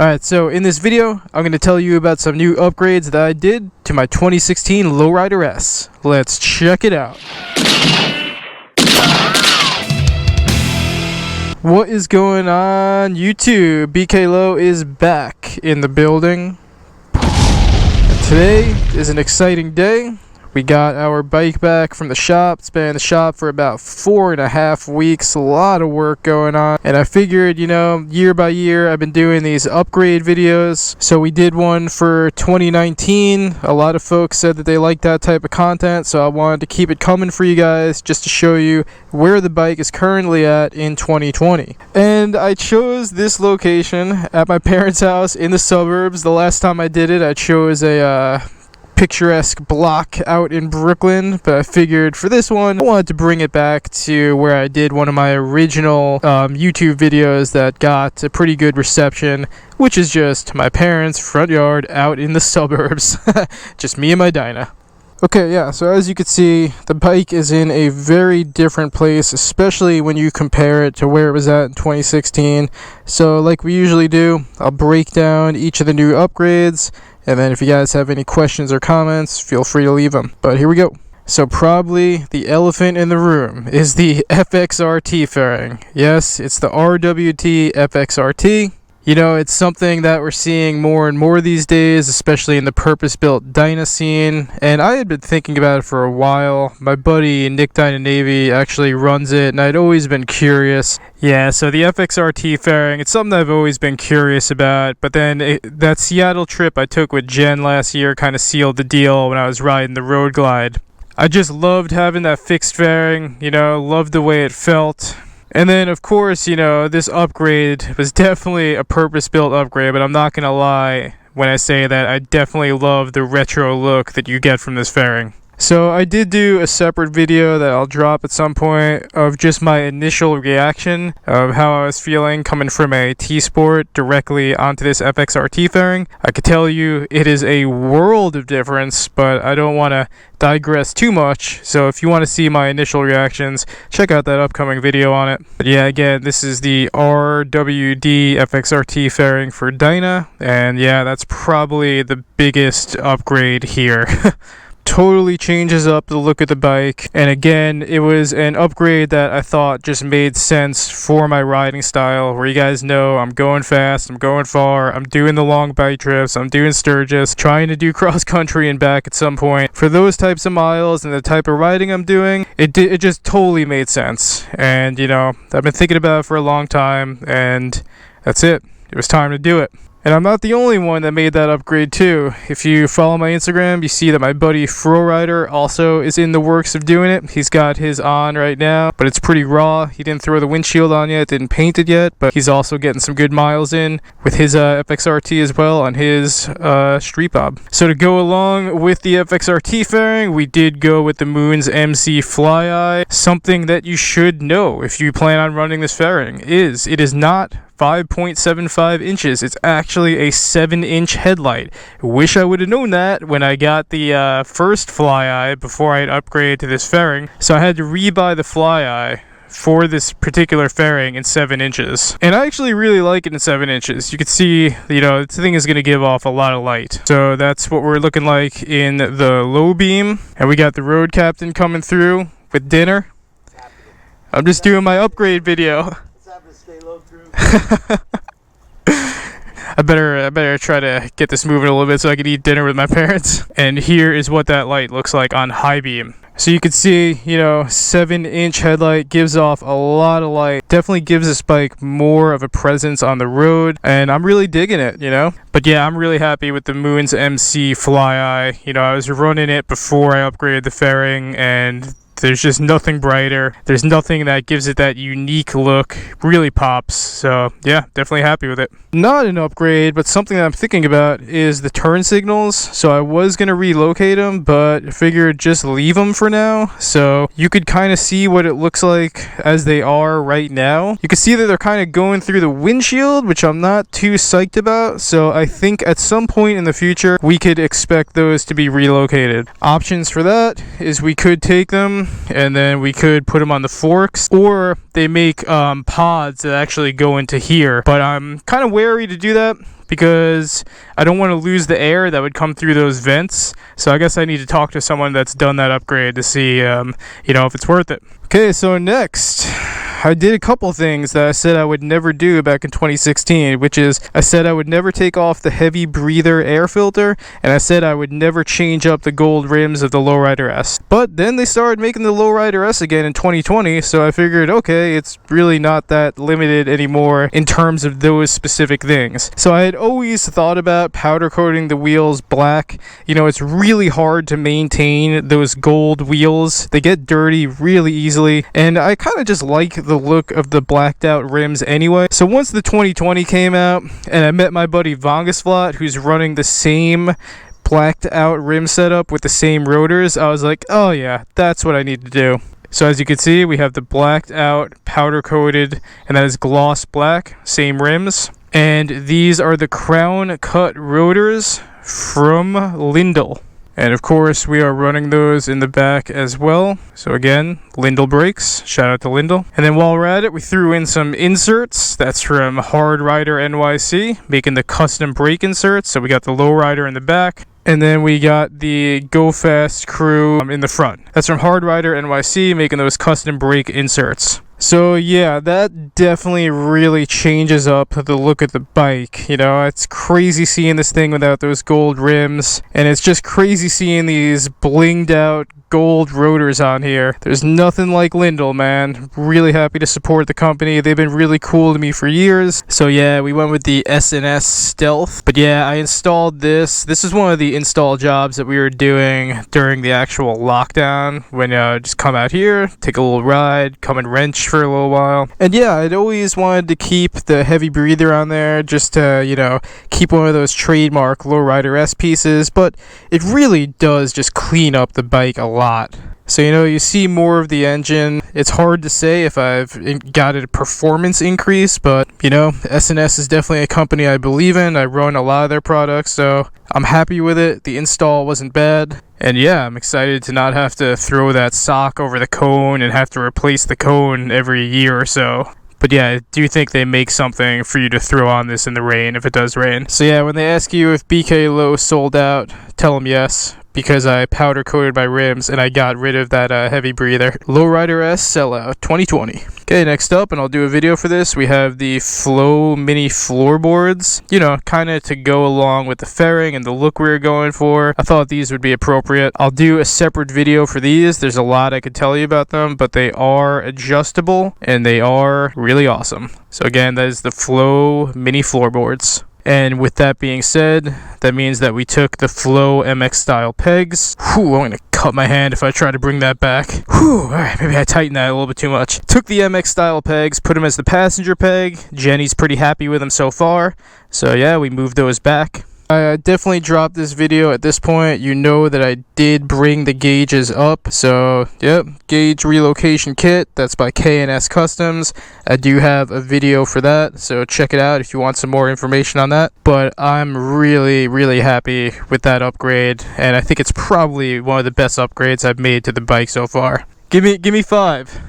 Alright, so in this video, I'm going to tell you about some new upgrades that I did to my 2016 Lowrider S. Let's check it out. What is going on YouTube? BK Low is back in the building. And today is an exciting day. We got our bike back from the shop. It's been in the shop for about 4.5 weeks. A lot of work going on. And I figured, you know, year by year, I've been doing these upgrade videos. So we did one for 2019. A lot of folks said that they liked that type of content. So I wanted to keep it coming for you guys just to show you where the bike is currently at in 2020. And I chose this location at my parents' house in the suburbs. The last time I did it, I chose a picturesque block out in Brooklyn, but I figured for this one I wanted to bring it back to where I did one of my original YouTube videos that got a pretty good reception, which is just my parents' front yard out in the suburbs. Just me and my Dyna. Okay, yeah, so as you can see, the bike is in a very different place, especially when you compare it to where it was at in 2016. So like we usually do, I'll break down each of the new upgrades, and then if you guys have any questions or comments, feel free to leave them. But here we go. So probably the elephant in the room is the FXRT fairing. Yes, it's the RWT FXRT. You know, it's something that we're seeing more and more these days, especially in the purpose-built Dyna scene, and I had been thinking about it for a while. My buddy Nick Dyna Navy actually runs it, and I'd always been curious. Yeah, so the FXRT fairing, it's something I've always been curious about, but then that Seattle trip I took with Jen last year kind of sealed the deal when I was riding the Road Glide. I just loved having that fixed fairing, you know, loved the way it felt. And then, of course, you know, this upgrade was definitely a purpose-built upgrade, but I'm not going to lie when I say that I definitely love the retro look that you get from this fairing. So I did do a separate video that I'll drop at some point of just my initial reaction of how I was feeling coming from a T-Sport directly onto this FXRT fairing. I could tell you it is a world of difference, but I don't want to digress too much. So if you want to see my initial reactions, check out that upcoming video on it. But yeah, again, this is the RWD FXRT fairing for Dyna, and yeah, that's probably the biggest upgrade here. Totally changes up the look of the bike, and again, it was an upgrade that I thought just made sense for my riding style, where you guys know I'm going fast, I'm going far, I'm doing the long bike trips, I'm doing Sturgis, trying to do cross country and back at some point. For those types of miles and the type of riding I'm doing, it just totally made sense. And you know, I've been thinking about it for a long time, and that's it. It was time to do it. And I'm not the only one that made that upgrade too. If you follow my Instagram, you see that my buddy FLO also is in the works of doing it. He's got his on right now, but it's pretty raw. He didn't throw the windshield on yet, didn't paint it yet, but he's also getting some good miles in with his FXRT as well on his street bob. So to go along with the FXRT fairing, we did go with the Moon's MC Fly Eye. Something that you should know if you plan on running this fairing is it is not 5.75 inches. It's actually a 7-inch headlight. Wish I would have known that when I got the first Fly Eye before I'd upgrade to this fairing. So I had to rebuy the Fly Eye for this particular fairing in 7 inches. And I actually really like it in 7 inches. You can see, you know, the thing is going to give off a lot of light. So that's what we're looking like in the low beam. And we got the Road Captain coming through with dinner. I'm just doing my upgrade video. I better try to get this moving a little bit so I can eat dinner with my parents. And here is what that light looks like on high beam. So you can see, you know, 7-inch headlight gives off a lot of light. Definitely gives this bike more of a presence on the road, and I'm really digging it, you know. But yeah, I'm really happy with the Moon's MC Fly Eye. You know, I was running it before I upgraded the fairing, and there's just nothing brighter. There's nothing that gives it that unique look. Really pops. So yeah, definitely happy with it. Not an upgrade, but something that I'm thinking about is the turn signals. So I was going to relocate them, but figured just leave them for now. So you could kind of see what it looks like as they are right now. You can see that they're kind of going through the windshield, which I'm not too psyched about. So I think at some point in the future, we could expect those to be relocated. Options for that is we could take them and then we could put them on the forks, or they make pods that actually go into here, but I'm kind of wary to do that because I don't want to lose the air that would come through those vents. So I guess I need to talk to someone that's done that upgrade to see you know, if it's worth it. Okay, so next I did a couple things that I said I would never do back in 2016, which is I said I would never take off the heavy breather air filter, and I said I would never change up the gold rims of the Lowrider S. But then they started making the Lowrider S again in 2020, so I figured, okay, it's really not that limited anymore in terms of those specific things. So I had always thought about powder coating the wheels black. You know, it's really hard to maintain those gold wheels. They get dirty really easily, and I kind of just like the look of the blacked out rims anyway. So once the 2020 came out and I met my buddy Vongasflat, who's running the same blacked out rim setup with the same rotors, I was like, oh yeah, that's what I need to do. So as you can see, we have the blacked out powder coated, and that is gloss black, same rims, and these are the crown cut rotors from Lyndall. And of course, we are running those in the back as well. So again, Lyndall brakes. Shout out to Lyndall. And then while we're at it, we threw in some inserts. That's from Hard Rider NYC, making the custom brake inserts. So we got the lowrider in the back, and then we got the Go Fast crew in the front. That's from Hard Rider NYC, making those custom brake inserts. So yeah, that definitely really changes up the look of the bike. You know, it's crazy seeing this thing without those gold rims, and it's just crazy seeing these blinged out gold rotors on here. There's nothing like Lyndall, man. Really happy to support the company. They've been really cool to me for years. So yeah, we went with the SNS Stealth. But yeah, I installed this. This is one of the install jobs that we were doing during the actual lockdown, when just come out here, take a little ride, come and wrench for a little while. And yeah, I'd always wanted to keep the heavy breather on there, just to, you know, keep one of those trademark Lowrider S pieces, but it really does just clean up the bike a lot. So, you know, you see more of the engine. It's hard to say if I've got a performance increase, but, you know, SNS is definitely a company I believe in. I run a lot of their products, so I'm happy with it. The install wasn't bad. And yeah, I'm excited to not have to throw that sock over the cone and have to replace the cone every year or so. But yeah, I do think they make something for you to throw on this in the rain if it does rain. So yeah, when they ask you if BK Low sold out, tell them yes, because I powder coated my rims and I got rid of that heavy breather. Lowrider S sellout 2020. Okay, next up, and I'll do a video for this, we have the FLO mini floorboards. You know, kind of to go along with the fairing and the look we were going for. I thought these would be appropriate. I'll do a separate video for these. There's a lot I could tell you about them, but they are adjustable and they are really awesome. So again, that is the FLO mini floorboards. And with that being said, that means that we took the FLO MX Style Pegs. Whew, I'm going to cut my hand if I try to bring that back. Whew, alright, maybe I tightened that a little bit too much. Took the MX Style Pegs, put them as the passenger peg. Jenny's pretty happy with them so far. So yeah, we moved those back. I definitely dropped this video at this point. You know that I did bring the gauges up. So, yep, gauge relocation kit. That's by SNS Customs. I do have a video for that, so check it out if you want some more information on that. But I'm really, really happy with that upgrade, and I think it's probably one of the best upgrades I've made to the bike so far. Give me 5.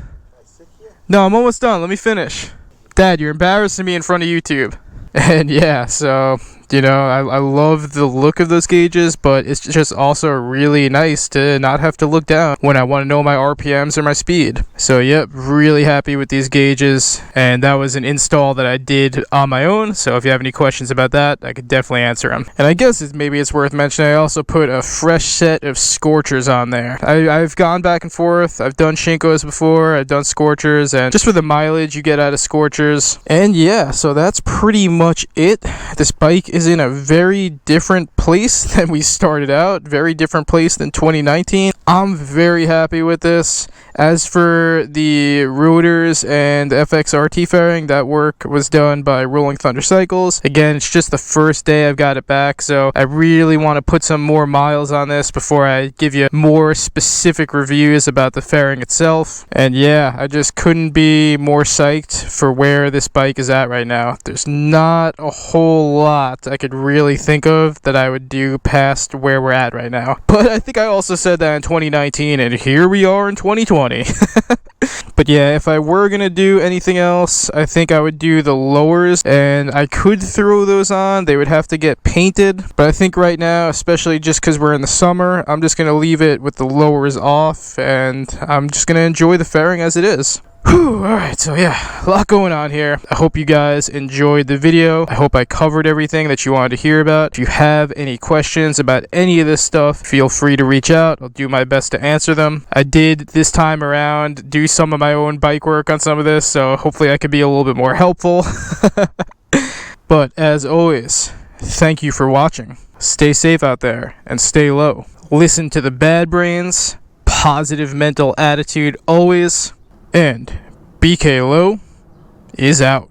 No, I'm almost done. Let me finish. Dad, you're embarrassing me in front of YouTube. And yeah, so, you know, I love the look of those gauges, but it's just also really nice to not have to look down when I want to know my RPMs or my speed. So yep, really happy with these gauges, and that was an install that I did on my own, so if you have any questions about that, I could definitely answer them. And I guess maybe it's worth mentioning, I also put a fresh set of scorchers on there. I've gone back and forth, I've done Shinkos before, I've done scorchers, and just for the mileage you get out of scorchers. And yeah, so that's pretty much it. This bike is in a very different place than we started out, very different place than 2019. I'm very happy with this. As for the rotors and FXRT fairing, that work was done by Rolling Thunder Cycles. Again, it's just the first day I've got it back, so I really want to put some more miles on this before I give you more specific reviews about the fairing itself. And yeah, I just couldn't be more psyched for where this bike is at right now. There's not a whole lot I could really think of that I would do past where we're at right now. But I think I also said that in 2019, and here we are in 2020. funny. But yeah, if I were gonna do anything else, I think I would do the lowers, and I could throw those on. They would have to get painted, but I think right now, especially just because we're in the summer, I'm just gonna leave it with the lowers off, and I'm just gonna enjoy the fairing as it is. Whew, alright, so yeah, a lot going on here. I hope you guys enjoyed the video. I hope I covered everything that you wanted to hear about. If you have any questions about any of this stuff, feel free to reach out. I'll do my best to answer them. I did, this time around, do some of my own bike work on some of this, so hopefully I could be a little bit more helpful. But as always, thank you for watching. Stay safe out there, and stay low. Listen to the bad brains, positive mental attitude always. And BK Low is out.